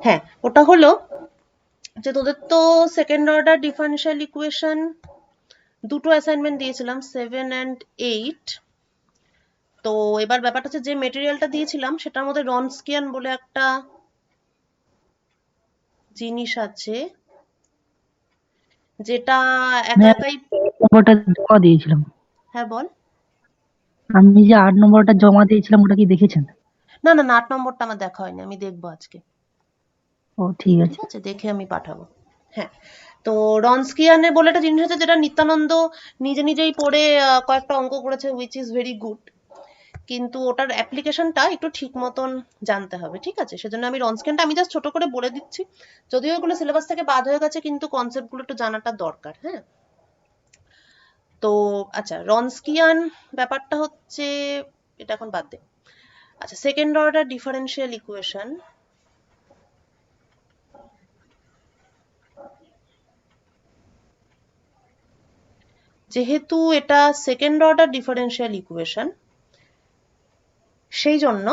হ্যাঁ, ওটা হলো যে তোদের তো সেকেন্ড অর্ডার ডিফারেনশিয়াল ইকুয়েশন দুটো অ্যাসাইনমেন্ট দিয়েছিলাম, 7 and 8। তো এবার ব্যাপারটা হচ্ছে যে মেটেরিয়ালটা দিয়েছিলাম সেটার মধ্যে রনস্কিয়ান বলে একটা জিনিস আছে, যেটা একা ম্যাম, একাই। নম্বরটা জমা দিয়েছিলাম। হ্যাঁ বল। আমি যে 8 নম্বরটা জমা দিয়েছিলাম ওটা কি দেখেছেন? না না না, 8 নম্বরটা আমার দেখা হয়নি, আমি দেখবো আজকে। ও ঠিক ঠিক আছে। আছে, দেখে আমি পাঠাবো। হ্যাঁ, তো রনস্কিয়ানে বলে একটা জিনিস আছে যেটা নিত্যানন্দ নিজে নিজেই পড়ে কয়েকটা অঙ্ক করেছে, উইচ ইজ ভেরি গুড। কিন্তু ওটার অ্যাপ্লিকেশনটা একটু ঠিক মতন জানতে হবে, ঠিক আছে? সেজন্য আমি রনস্কিয়ানটা আমি জাস্ট ছোট করে বলে দিচ্ছি, যদিও এগুলো সিলেবাস থেকে বাদ হয়ে গেছে, কিন্তু কনসেপ্টগুলো একটু জানাটা দরকার। হ্যাঁ, তো আচ্ছা, রনস্কিয়ান ব্যাপারটা হচ্ছে, এটা এখন বাদ দে। আচ্ছা, সেকেন্ড অর্ডার ডিফারেনশিয়াল ইকুয়েশন, যেহেতু এটা সেকেন্ড অর্ডার ডিফারেনশিয়াল ইকুয়েশন, সেই জন্য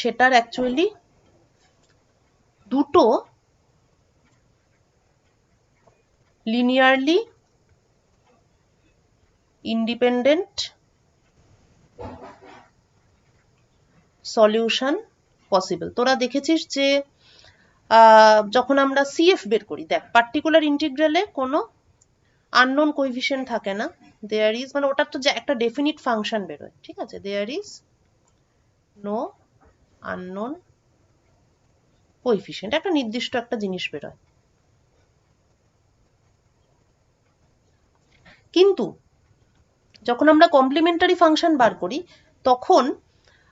সেটার অ্যাকচুয়ালি দুটো লিনিয়ারলি ইন্ডিপেন্ডেন্ট সলিউশন পসিবল। তোরা দেখেছিস যে যখন আমরা সিএফ বের করি, দেখ পার্টিকুলার ইন্টিগ্রালে কোনো আননোন কোএফিসিয়েন্ট থাকে না, দেয়ার ইজ, মানে ওটার তো যে একটা ডেফিনিট ফাংশন বেরোয়, ঠিক আছে, there is no unknown coefficient, একটা নির্দিষ্ট একটা জিনিস বেরোয়। কিন্তু যখন আমরা কমপ্লিমেন্টারি ফাংশন বার করি, তখন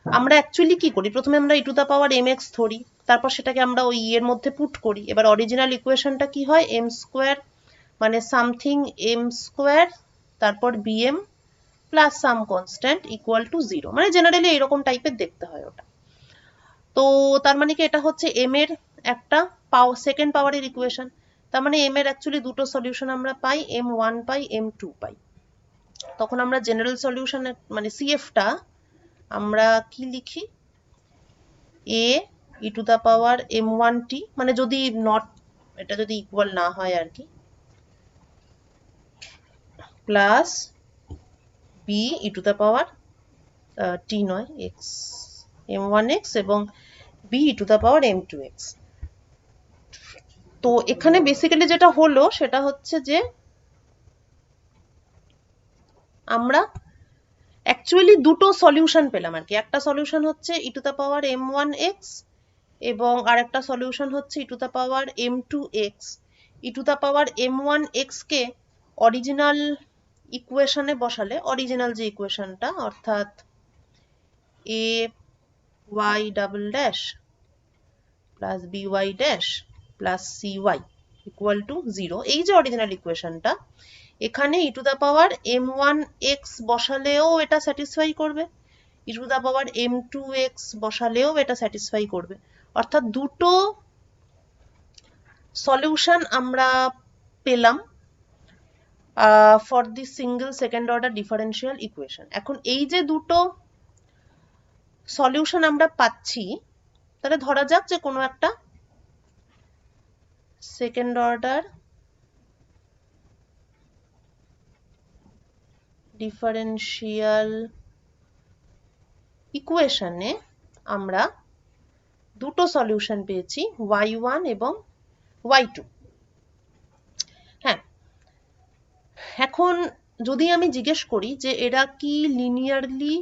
আমরা অ্যাকচুয়ালি কি করি, প্রথমে আমরা e to the power m x ধরি, তারপর সেটাকে আমরা ওই এর মধ্যে পুট করি। এবার অরিজিনাল ইকুয়েশনটা কি হয়, এম স্কোয়ার মানে সামথিং এম স্কোয়ার, তারপর BM plus some constant equal to zero, মানে জেনারেলি এরকম টাইপের দেখতে হয় ওটা। তো তার মানে কি, এটা হচ্ছে এম এর একটা সেকেন্ড পাওয়ারের ইকুয়েশন। তার মানে এম এর অ্যাকচুয়ালি দুটো সলিউশন আমরা পাই, এম ওয়ান পাই, এম টু পাই। তখন আমরা জেনারেল সলিউশন মানে সিএফটা আমরা কি লিখি, A e to the power m one t, মানে যদি নট, এটা যদি ইকুয়াল না হয় আর কি, plus B e to the power t নয় এক্স, এম ওয়ান এক্স, এবং B e to the power m two x. তো এখানে বেসিক্যালি যেটা হলো সেটা হচ্ছে যে আমরা অ্যাকচুয়ালি দুটো সলিউশন পেলাম আর কি। একটা সলিউশন হচ্ছে e to the power m one x, এবং আরেকটা সলিউশন হচ্ছে e to the power m two x. E to the power m one x কে অরিজিনাল ইকুয়েশনে বসালে, অরিজিনাল যে ইকুয়েশনটা, অর্থাৎ a y double dash plus b y dash plus c y equal to zero, এই যে original ইকুয়েশনটা, এখানে e to the power m one x বসালেও এটা স্যাটিসফাই করবে, e to the power m two x বসালেও এটা স্যাটিসফাই করবে। অর্থাৎ দুটো সলিউশন আমরা পেলাম for the single second order differential equation. এখন এই যে দুটো সলিউশন আমরা পাচ্ছি, তাহলে ধরা যাক যে কোনো একটা সেকেন্ড অর্ডার ডিফারেনশিয়াল ইকুয়েশনে আমরা দুটো সলিউশন পেয়েছি, y1 এবং y2। হ্যাঁ, এখন যদি আমি জিজ্ঞেস করি যে এরা কি লিনিয়ারলি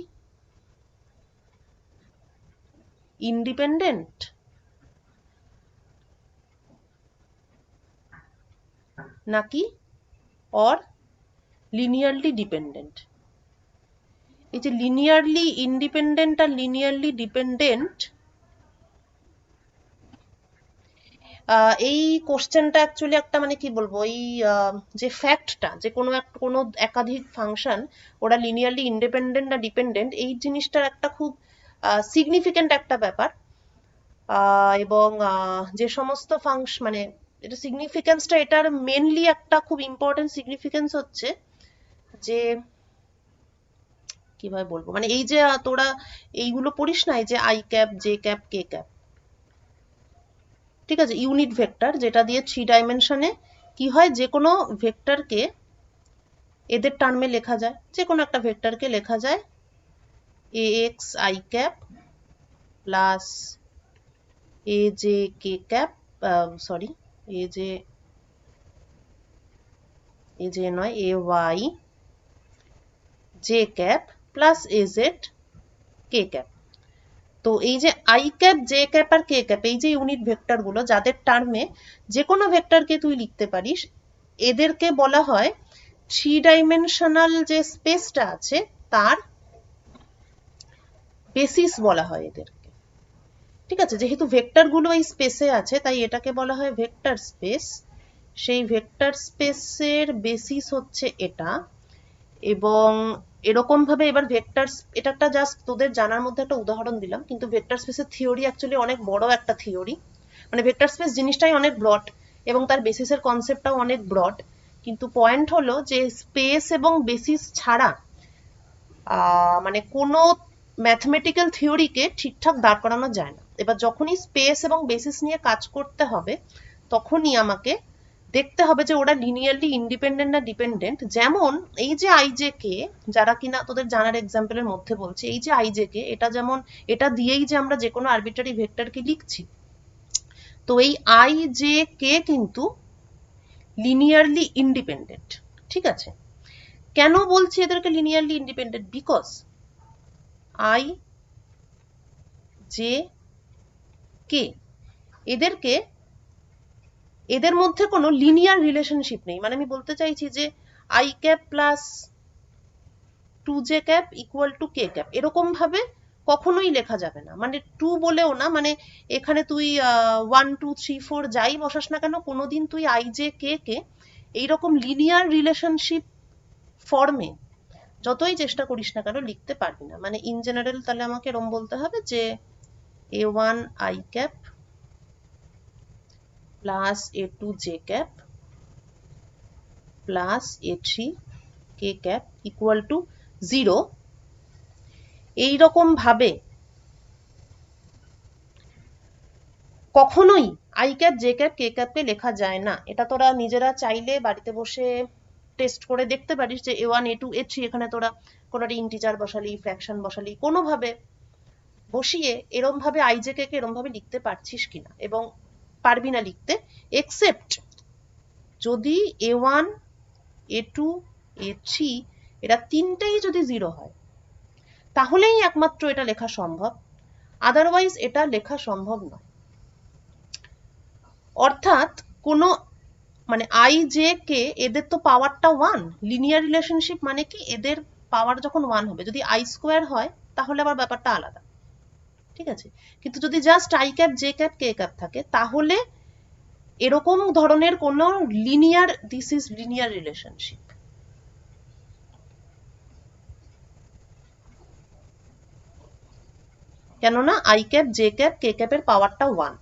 ইন্ডিপেন্ডেন্ট নাকি অর লিনিয়ারলি ডিপেন্ডেন্ট, এই যে লিনিয়ারলি ইন্ডিপেন্ডেন্ট আর লিনিয়ারলি ডিপেন্ডেন্ট, এই কোশ্চেনটা অ্যাকচুয়ালি একটা, মানে কি বলবো, এই যে ফ্যাক্টটা যে কোনো একাধিক ফাংশন ওরা লিনিয়ারলি ইন্ডিপেন্ডেন্ট না ডিপেন্ডেন্ট, এই জিনিসটার একটা খুব সিগনিফিকেন্ট একটা ব্যাপার। এবং যে সমস্ত ফাংশন, মানে এটা সিগনিফিকেন্সটা, এটার মেনলি একটা খুব ইম্পর্টেন্ট সিগনিফিকেন্স হচ্ছে যে কিভাবে বলবো, মানে এই যে তোরা এইগুলো পড়িস না, এই যে i cap, j cap, K cap, ঠিক আছে, ইউনিট ভেক্টর, যেটা দিয়ে 3 ডাইমেনশনে কি হয়, যে কোনো ভেক্টরকে এদের টার্মে লেখা যায়, যে কোনো একটা ভেক্টরকে লেখা যায় a x i cap plus a j k cap, sorry a j নয়, a y j cap plus a z k cap. তো এই যে আই ক্যাপ, জে ক্যাপ আর কে ক্যাপ, এই যে ইউনিট ভেক্টর গুলো যাদের টার্মে যে কোনো ভেক্টরকে তুই লিখতে পারিস, এদেরকে বলা হয় 3 ডাইমেনশনাল যে স্পেসটা আছে তার বেসিস বলা হয় এদেরকে, ঠিক আছে। যেহেতু ভেক্টর গুলো এই স্পেসে আছে তাই এটাকে বলা হয় ভেক্টর স্পেস। সেই ভেক্টর স্পেসের বেসিস হচ্ছে এটা। এবং এরকম ভাবে এবার ভেক্টর, এটা একটা জাস্ট তোদের জানার মধ্যে একটা উদাহরণ দিলাম, কিন্তু ভেক্টর স্পেসের থিওরি অ্যাকচুয়ালি অনেক বড় একটা থিওরি, মানে ভেক্টর স্পেস জিনিসটাই অনেক ব্রড এবং তার বেসিসের কনসেপ্টটাও অনেক ব্রড। কিন্তু পয়েন্ট হলো যে স্পেস এবং বেসিস ছাড়া মানে কোনো ম্যাথমেটিক্যাল থিওরিকে ঠিকঠাক দাঁড় করানো যায় না। এবার যখনই স্পেস এবং বেসিস নিয়ে কাজ করতে হবে তখনই আমাকে দেখতে হবে যে ওরা লিনিয়ারলি ইন্ডিপেন্ডেন্ট না ডিপেন্ডেন্ট। যেমন এই যে আই জে কে, যারা কিনা তোদের জানার এক্সাম্পলের মধ্যে বলছে, এই যে আই জে কে, এটা যেমন এটা দিয়েই যে আমরা যে কোনো আরবিট্রারি ভেক্টরকে লিখছি, তো এই আই জে কে কিন্তু লিনিয়ারলি ইন্ডিপেন্ডেন্ট, ঠিক আছে। কেন বলছি এদেরকে linearly independent? Because I J K এদেরকে, এদের মধ্যে কোনো লিনিয়ার রিলেশনশিপ নেই। মানে আমি বলতে চাইছি যে i cap plus 2j cap equal to K cap এরকম ভাবে কখনোই লেখা যাবে না। মানে 2 বলেও না, মানে এখানে তুই 1 2 3 4 যাই বসাস না কেন, কোনোদিন তুই আই জে কে কে এইরকম লিনিয়ার রিলেশনশিপ ফর্মে যতই চেষ্টা করিস না কেন লিখতে পারবি না। মানে ইন জেনারেল তাহলে আমাকে এরকম বলতে হবে যে a1 i cap plus a2 j cap plus a3 k cap equal to 0। এইরকম ভাবে কখনোই আই ক্যাপ, জে ক্যাপ, কে ক্যাপকে লেখা যায় না। এটা তোরা নিজেরা চাইলে বাড়িতে বসে টেস্ট করে দেখতে পারিস যে a1 a2 a3 এখানে তোরা কোনো একটা ইন্টিজার বসালি, ফ্র্যাকশন বসালি, কোনোভাবে বসিয়ে এরম ভাবে আই জে কে কে এরম ভাবে লিখতে পারছিস কিনা, এবং পারবি না লিখতে, এক্সেপ্ট যদি a1 a2 a3 এরা তিনটেই যদি 0 হয় তাহলেই একমাত্র এটা লেখা সম্ভব, আদারওয়াইজ এটা লেখা সম্ভব নয়। অর্থাৎ কোনো মানে আই জে কে এদের তো পাওয়ারটা 1, লিনিয়ার রিলেশনশিপ মানে কি এদের পাওয়ার যখন 1 হবে, যদি আই স্কোয়ার হয় তাহলে আবার ব্যাপারটা আলাদা, ঠিক আছে। কিন্তু যদি just I cap, j cap, K cap থাকে তাহলে এরকম ধরনের কোনো linear, this is linear relationship. কেননা আই ক্যাপ, জে ক্যাপ, কে ক্যাপের পাওয়ারটা 1।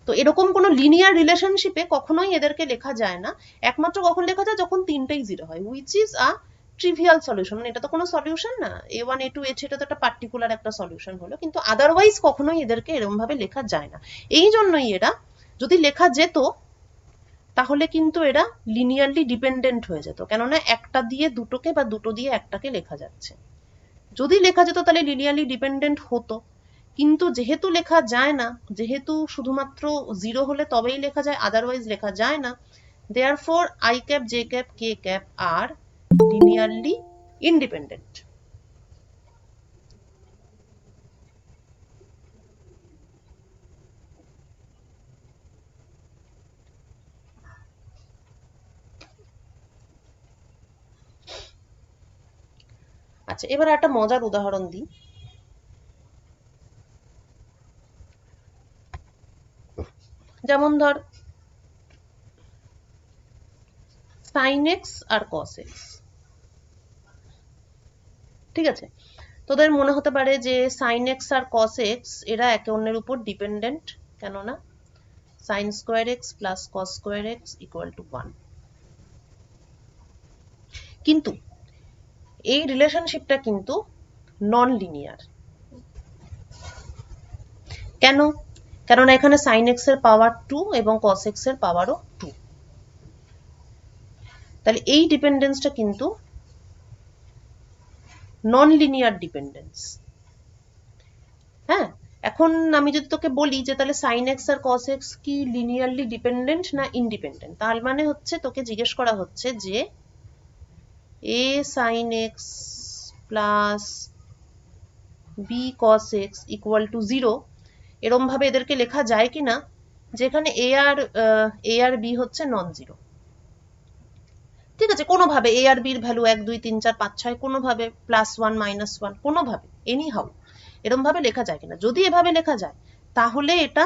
তো এরকম কোনো লিনিয়ার রিলেশনশিপে কখনোই এদেরকে লেখা যায় না। একমাত্র কখন লেখা যায়, যখন তিনটেই 0 হয়, which is a trivial solution. মানে এটা তো কোনো সলিউশন না, a1 a2 a3 এটা তো একটা পার্টিকুলার একটা সলিউশন হলো, কিন্তু আদারওয়াইজ কখনোই এদেরকে এরকম ভাবে লেখা যায় না। এই জন্যই এরা যদি লেখা যেত তাহলে কিন্তু এরা লিনিয়ারলি ডিপেন্ডেন্ট হয়ে যেত, কেননা একটা দিয়ে দুটোকে বা দুটো দিয়ে একটাকে লেখা যাচ্ছে। যদি লেখা যেত তাহলে লিনিয়ারলি ডিপেন্ডেন্ট হতো, কিন্তু যেহেতু লেখা যায় না, যেহেতু শুধুমাত্র 0 হলে তবেই লেখা যায়, আদারওয়াইজ লেখা যায় না, therefore i cap, j cap, k cap are linearly independent. আচ্ছা, এবার একটা মজার উদাহরণ দিই। যেমন ধর sin x আর cos x, ঠিক আছে। তোদের মনে হতে পারে যে sin x আর cos x এরা একে অন্যের উপর ডিপেন্ডেন্ট, কেননা sin square x plus cos square x equal to 1। কিন্তু এই রিলেশনশিপটা কিন্তু নন লিনিয়ার। কেন? কেননা এখানে sin x এর পাওয়ার 2 এবং cos x এর পাওয়ারও 2। তাহলে এই ডিপেন্ডেন্সটা কিন্তু নন লিনিয়ার ডিপেন্ডেন্স। হ্যাঁ, এখন আমি যদি তোকে বলি যে তাহলে sin x আর cos x কি লিনিয়ারলি ডিপেন্ডেন্ট না ইন্ডিপেন্ডেন্ট, তার মানে হচ্ছে তোকে জিজ্ঞেস করা হচ্ছে যে a sin x plus b cos x equal to 0, এরম ভাবে এদেরকে লেখা যায় কিনা যেখানে a আর b হচ্ছে নন জিরো। ঠিক আছে, কোনোভাবে a আর b এর ভ্যালু 1 2 3 4 5 6 কোনোভাবে +1 -1 কোনোভাবে এনি হাউ এরম ভাবে লেখা যায় কিনা। যদি এভাবে লেখা যায় তাহলে এটা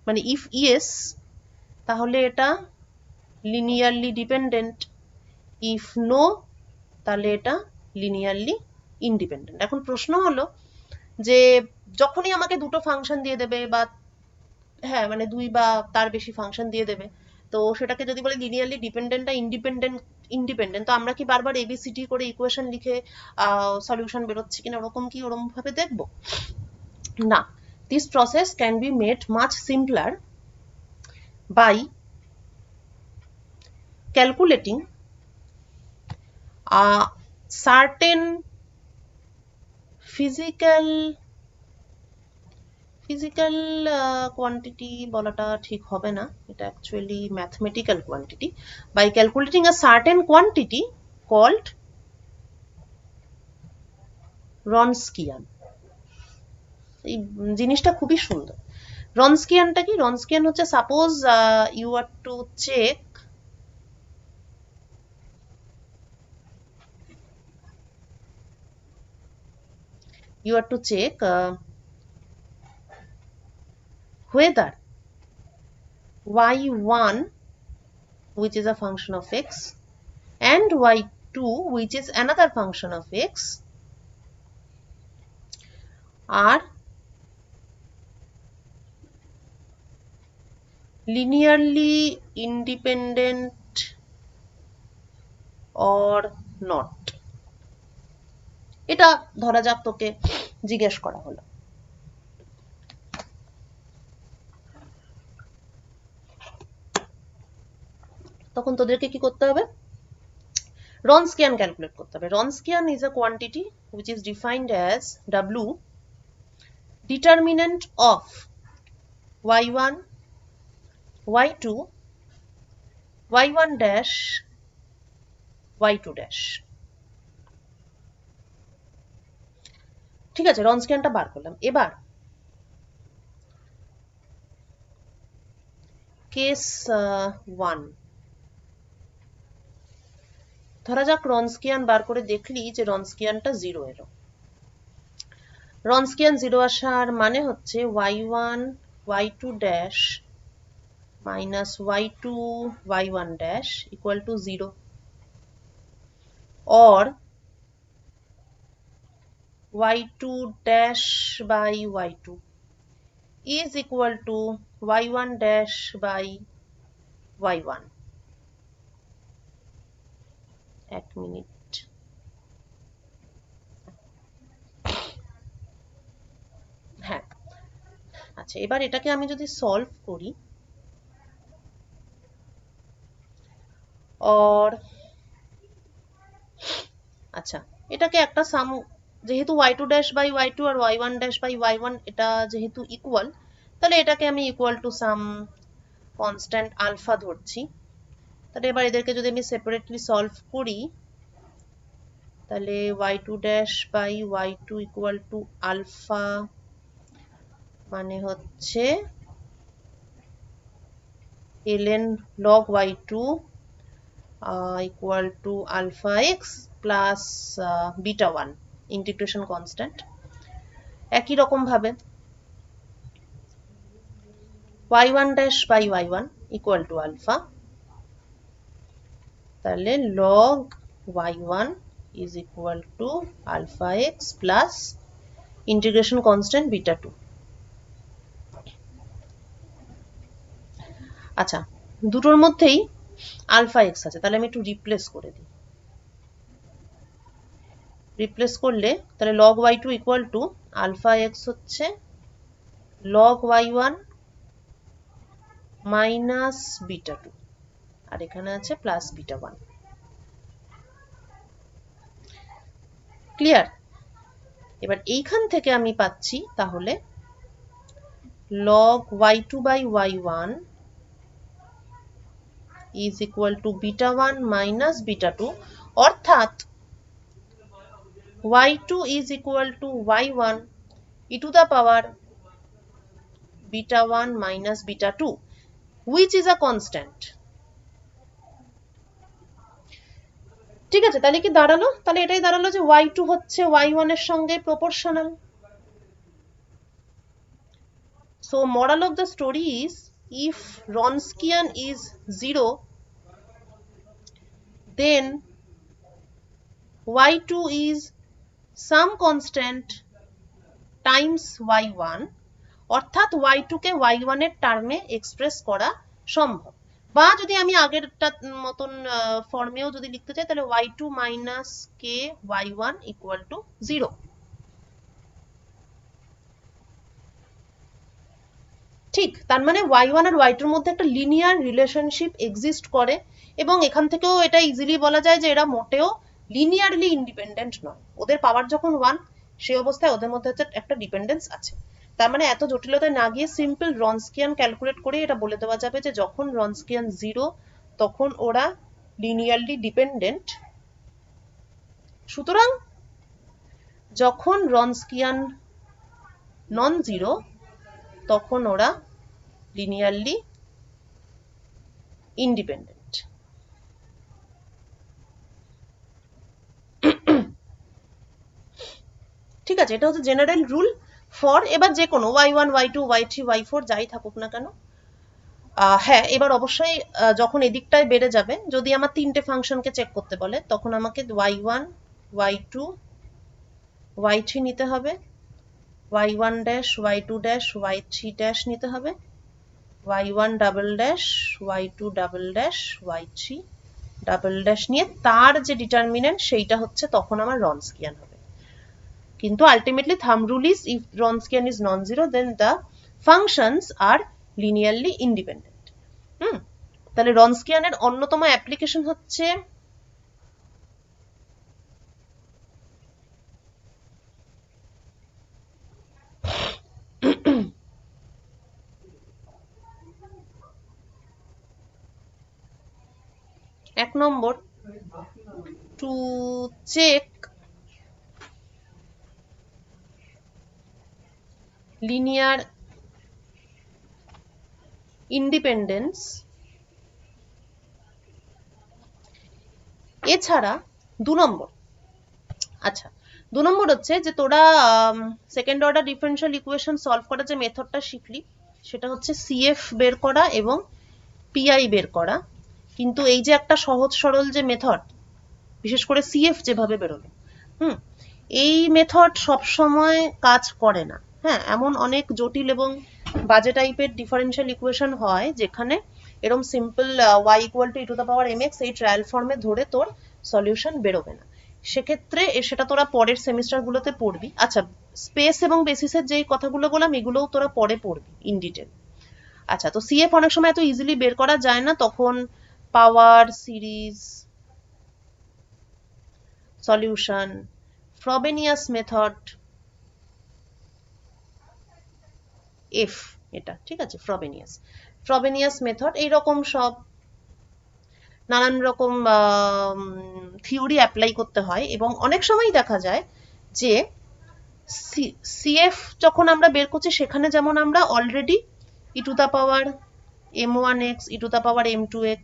মানে ইফ ইয়েস তাহলে এটা লিনিয়ারলি ডিপেন্ডেন্ট, ইফ নো তাহলে এটা লিনিয়ারলি ইন্ডিপেন্ডেন্ট। এখন প্রশ্ন হলো যে যখনই আমাকে দুটো ফাংশন দিয়ে দেবে বা হ্যাঁ মানে দুই বা তার বেশি ফাংশন দিয়ে দেবে, তো সেটাকে যদি বলে লিনিয়ারলি ডিপেন্ডেন্ট না ইন্ডিপেন্ডেন্ট, তো আমরা কি বারবার এবিসিডি করে ইকুয়েশন লিখে সলিউশন বেরোচ্ছে কিনা ওরকম ভাবে দেখবো না। This process can be made much simpler by calculating certain physical quantity বলাটা ঠিক হবে না, এটা actually mathematical quantity, by calculating a certain quantity called Wronskian. এই জিনিসটা খুবই সুন্দর। রনস্কিয়ানটা কি? রনস্কিয়ান হচ্ছে suppose you are to check whether y1 which is a function of x and y2 which is another function of x are linearly independent or not। এটা ধরা যাক তোকে জিজ্ঞেস করা হলো, তখন তোদেরকে কি করতে হবে? Wronskian ক্যালকুলেট করতে হবে। Wronskian is a quantity which is defined as W determinant of y1 y2 y1 dash y2 dash। ঠিক আছে, রনস্কিয়ানটা বার করলাম। এবার কেস 1, ধরা যাক রনস্কিয়ান বার করে দেখলি যে রনস্কিয়ানটা 0 এলো। রনস্কিয়ান 0 আসার মানে হচ্ছে y1 y2 dash minus y2 y1 dash equal to 0 or y2 dash by y2 is equal to y1 dash by y1। এক মিনিট, হ্যাঁ আচ্ছা, এবার এটাকে আমি যদি সলভ করি or আচ্ছা এটাকে একটা সাম, যেহেতু y2 dash by y2 R y1 dash by y1 এটা যেহেতু ইকুয়াল, তাহলে এটাকে আমি equal to some constant alpha ধরছি। তাহলে এবার এদেরকে যদি আমি সেপারেটলি সলভ করি তাহলে y2 dash by y2 equal to alpha মানে হচ্ছে ln log y2 equal to alpha x plus beta 1 integration constant. একই রকম ভাবে y1 dash by y1 equal to alpha, তাহলে log y1 is equal to alpha x plus integration constant beta 2। আচ্ছা, দুটোর মধ্যেই alpha x আছে, তাহলে আমি একটু রিপ্লেস করে দিই। রিপ্লেস করলে তাহলে log y2 equal to alpha x হচ্ছে log y1 মাইনাস বিটা 2, আর এখানে আছে প্লাস বিটা 1। ক্লিয়ার? এবার এইখান থেকে আমি পাচ্ছি তাহলে log y2 by y1 is equal to beta 1 minus beta 2, অর্থাৎ y2 is equal to y1 e to the power beta 1 minus beta 2, which is a constant। ঠিক আছে, তাহলে কি দাঁড়ালো? তাহলে এটাই দাঁড়ালো যে y2 হচ্ছে y1 এর সঙ্গে proportional. So moral of the story is, if Wronskian is 0, then y2 is some constant times y1, অর্থাৎ y2 কে y1 এর টার্মে এক্সপ্রেস করা সম্ভব। বা যদি আমি আগেরটা মতন ফর্মেও যদি লিখতে চাই তাহলে y2 minus k y1 equal to 0। ঠিক, তার মানে y1 আর y2 এর মধ্যে একটা লিনিয়ার রিলেশনশিপ এক্সিস্ট করে, এবং এখান থেকেও এটা ইজিলি বলা যায় যে এরা মোটেও লিনিয়ারলি ইন্ডিপেন্ডেন্ট নয়। ওদের পাওয়ার যখন 1, সেই অবস্থায় ওদের মধ্যে একটা ডিপেন্ডেন্স আছে। তার মানে এত জটিলতায় না গিয়ে সিম্পল রনস্কিয়ান ক্যালকুলেট করে এটা বলে দেওয়া যাবে যে যখন রনস্কিয়ান 0 তখন ওরা লিনিয়ারলি ডিপেন্ডেন্ট। সুতরাং যখন রনস্কিয়ান নন জিরো তখন ওরা লিনিয়ারলি ইন্ডিপেন্ডেন্ট। ঠিক আছে, এটা হচ্ছে জেনারেল রুল ফর এবার যে কোনো y1 y2 y3 y4 যাই থাকুক না কেন। হ্যাঁ, এবার অবশ্যই যখন এদিকটায় বেড়ে যাবে, যদি আমার তিনটে ফাংশনকে চেক করতে বলে তখন আমাকে y1 y2 y3 নিতে হবে, y1 dash y2 dash y3 dash নিতে হবে, y1 double dash y2 double dash y3 double dash নিয়ে তার যে ডিটারমিনেন্ট সেইটা হচ্ছে তখন আমার রনস্কিয়ান হবে। কিন্তু ultimately thumb rule is, if Wronskian is non zero then the functions are linearly independent. তাহলে রনস্কিয়ানের অন্যতম অ্যাপ্লিকেশন হচ্ছে এক নম্বর, টু চেক লিনিয়ার ইন্ডিপেন্ডেন্স। এছাড়া 2 নম্বর, আচ্ছা 2 নম্বর হচ্ছে যে তোরা second order differential equation solve করার যে মেথডটা শিখলি সেটা হচ্ছে সিএফ বের করা এবং পিআই বের করা। কিন্তু এই যে একটা সহজ সরল যে মেথড, বিশেষ করে সিএফ যেভাবে বেরোলো, এই মেথড সবসময় কাজ করে না। হ্যাঁ, এমন অনেক জটিল এবং বাজে টাইপের ডিফারেনশিয়াল ইকুয়েশন হয় যেখানে এরকম simple y equal to E to the power mx এই ট্রায়াল ফর্মে ধরে তোর সলিউশন বেরোবে না। সেক্ষেত্রে সেটা তোরা পরের সেমিস্টার গুলোতে পড়বি। আচ্ছা, স্পেস এবং বেসিসের যেই কথাগুলো বললাম এগুলোও তোরা পরে পড়বি ইন ডিটেল। আচ্ছা, তো সিএফ অনেক সময় এত ইজিলি বের করা যায় না, তখন power series solution, Frobenius method, F এটা ঠিক আছে, ফ্রবেনিয়াস মেথড, এইরকম সব নানান রকম থিওরি অ্যাপ্লাই করতে হয়। এবং অনেক সময় দেখা যায় যে সিএফ যখন আমরা বের করছি সেখানে যেমন আমরা already E to the power m1x E to the power m2x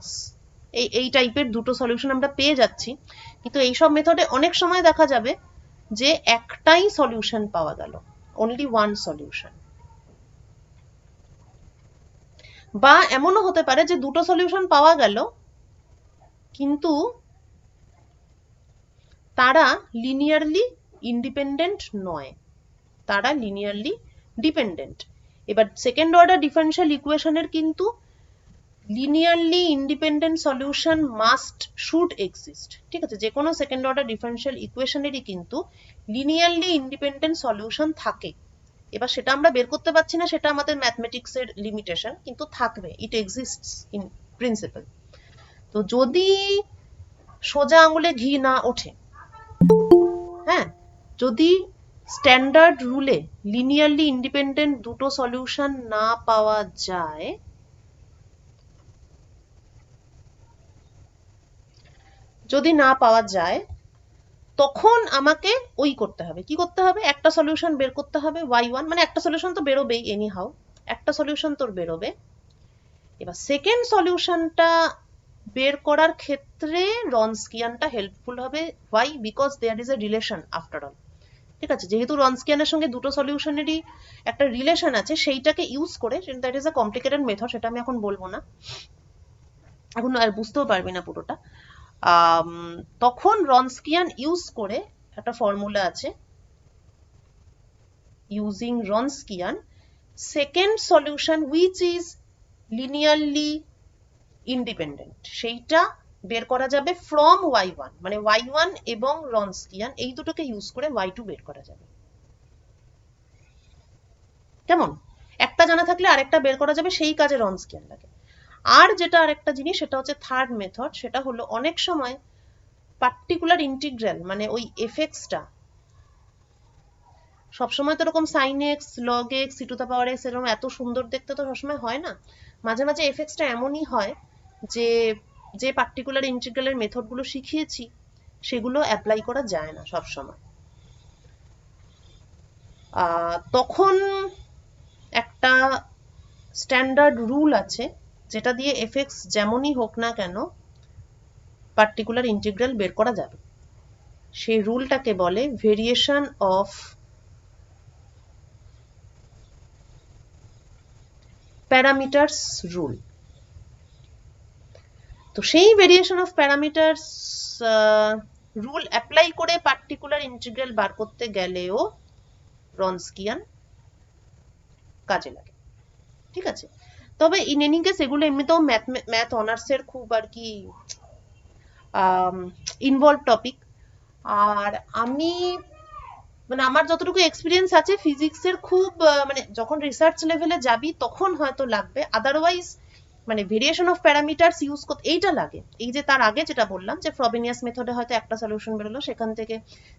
এই টাইপের দুটো সলিউশন আমরা পেয়ে যাচ্ছি, কিন্তু এইসব মেথডে অনেক সময় দেখা যাবে যে একটাই সলিউশন পাওয়া গেল, অনলি ওয়ান সলিউশন। বা এমনও হতে পারে যে দুটো সলিউশন পাওয়া গেল কিন্তু তারা লিনিয়ারলি ইন্ডিপেন্ডেন্ট নয়, তারা লিনিয়ারলি ডিপেন্ডেন্ট। এবার সেকেন্ড অর্ডার ডিফারেনশিয়াল ইকুয়েশনের কিন্তু linearly independent solution should exist. ঠিক আছে, যে কোনো সেকেন্ড অর্ডার ডিফারেন্সিয়াল ইকুয়েশনেরই কিন্তু লিনিয়ারলি ইন্ডিপেন্ডেন্ট সলিউশন থাকে। এবার সেটা আমরা বের করতে পারছি না, সেটা আমাদের ম্যাথমেটিক্সের লিমিটেশন, কিন্তু থাকবে, ইট এক্সিস্টস ইন প্রিন্সিপাল। তো যদি সোজা আঙুলে ঘি না ওঠে, হ্যাঁ, যদি স্ট্যান্ডার্ড রুলে লিনিয়ারলি ইন্ডিপেন্ডেন্ট দুটো সলিউশন না পাওয়া যায়, যদি না পাওয়া যায় তখন আমাকে ওই করতে হবে, কি করতে হবে, একটা সলিউশন বের করতে হবে y1, মানে একটা সলিউশন তো বেরোবেই এনি হাউ, একটা সলিউশন তোর বেরোবে। এবার সেকেন্ড সলিউশনটা বের করার ক্ষেত্রে রনস্কিয়ানটা হেল্পফুল হবে। Why? Because there is a relation after all. ঠিক আছে, যেহেতু রনস্কিয়ানের সঙ্গে দুটো সলিউশনেরই একটা রিলেশন আছে, সেইটাকে ইউজ করে, that is a complicated method, সেটা আমি এখন বলবো না, এখন আর বুঝতেও পারবি না পুরোটা। তখন রনস্কিয়ান ইউজ করে একটা ফর্মুলা আছে, using Wronskian second solution which is linearly independent, সেইটা বের করা যাবে ফ্রম y1, মানে y1 এবং রনস্কিয়ান এই দুটোকে ইউজ করে y2 বের করা যাবে। কেমন? একটা জানা থাকলে আরেকটা বের করা যাবে, সেই কাজে রনস্কিয়ান লাগে। আর যেটা আরেকটা জিনিস, সেটা হচ্ছে থার্ড মেথড, সেটা হলো অনেক সময় পার্টিকুলার ইন্টিগ্রাল, মানে ওই এফএক্সটা সবসময় তো এরকম sine x log x e to the power x এরকম এত সুন্দর দেখতে তো সবসময় হয় না, মাঝে মাঝে এফএক্সটা এমনই হয় যে যে পার্টিকুলার ইন্টিগ্রালের মেথডগুলো শিখিয়েছি সেগুলো অ্যাপ্লাই করা যায় না সবসময়। তখন একটা স্ট্যান্ডার্ড রুল আছে যেটা দিয়ে এফএক্স যেমনই হোক না কেন পার্টিকুলার ইন্টিগ্রাল বের করা যাবে। সেই রুলটাকে বলে ভেরিয়েশন অফ প্যারামিটারস রুল। তো সেই variation of parameters rule apply করে পার্টিকুলার ইন্টিগ্রাল বার করতে গেলেও রনস্কিয়ান কাজে লাগে। ঠিক আছে, তবে ইন এনি কেস এগুলো এমনিতেও ম্যাথ অনার্সের খুব আর কি ইনভলভ টপিক। আর আমি মানে আমার যতটুকু এক্সপিরিয়েন্স আছে ফিজিক্সের খুব মানে যখন রিসার্চ লেভেলে যাবি তখন হয়তো লাগবে, আদারওয়াইজ মানে ভেরিয়েশন অফ প্যারামিটারস ইউজ করতে এইটা লাগে। এই যে তার আগে যেটা বললাম যে ফ্রবেনিয়াস মেথডে হয়তো একটা সলিউশন বেরোলো, সেখান থেকে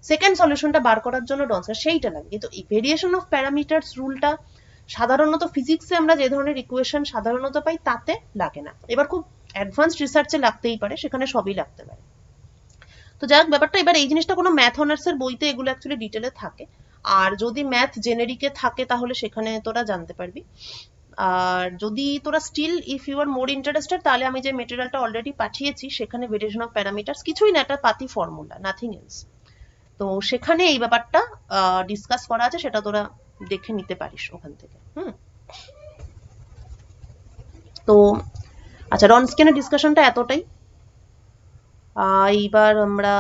সেকেন্ড সলিউশনটা বার করার জন্য ডনস্কিয়ান, সেইটা লাগে। কিন্তু এই ভেরিয়েশন অফ প্যারামিটারস রুলটা সাধারণত ফিজিক্সে আমরা যে ধরনের ইকুয়েশন সাধারণত পাই তাতে লাগে না। এবার খুব অ্যাডভান্সড রিসার্চে লাগতেই পারে, সেখানে সবই লাগতে পারে। তো যাই হোক ব্যাপারটা, এবার এই জিনিসটা কোনো ম্যাথ অনার্সের বইতে এগুলো অ্যাকচুয়ালি ডিটেলে থাকে, আর যদি ম্যাথ জেনেরিকে থাকে তাহলে সেখানে তোরা জানতে পারবি। আর যদি তোরা still if you are more interested, তাহলে আমি যে মেটেরিয়ালটা অলরেডি পাঠিয়েছি সেখানে ভেরিয়েশন অফ প্যারামিটারস কিছুই না, একটা পাতি ফর্মুলা, নাথিং এলস। তো সেখানে এই ব্যাপারটা ডিসকাস করা আছে, সেটা তোরা দেখে নিতে পারিস ওখান থেকে। তো আচ্ছা, রনস্কিয়ানের ডিসকাশনটা এতটাই। এইবার আমরা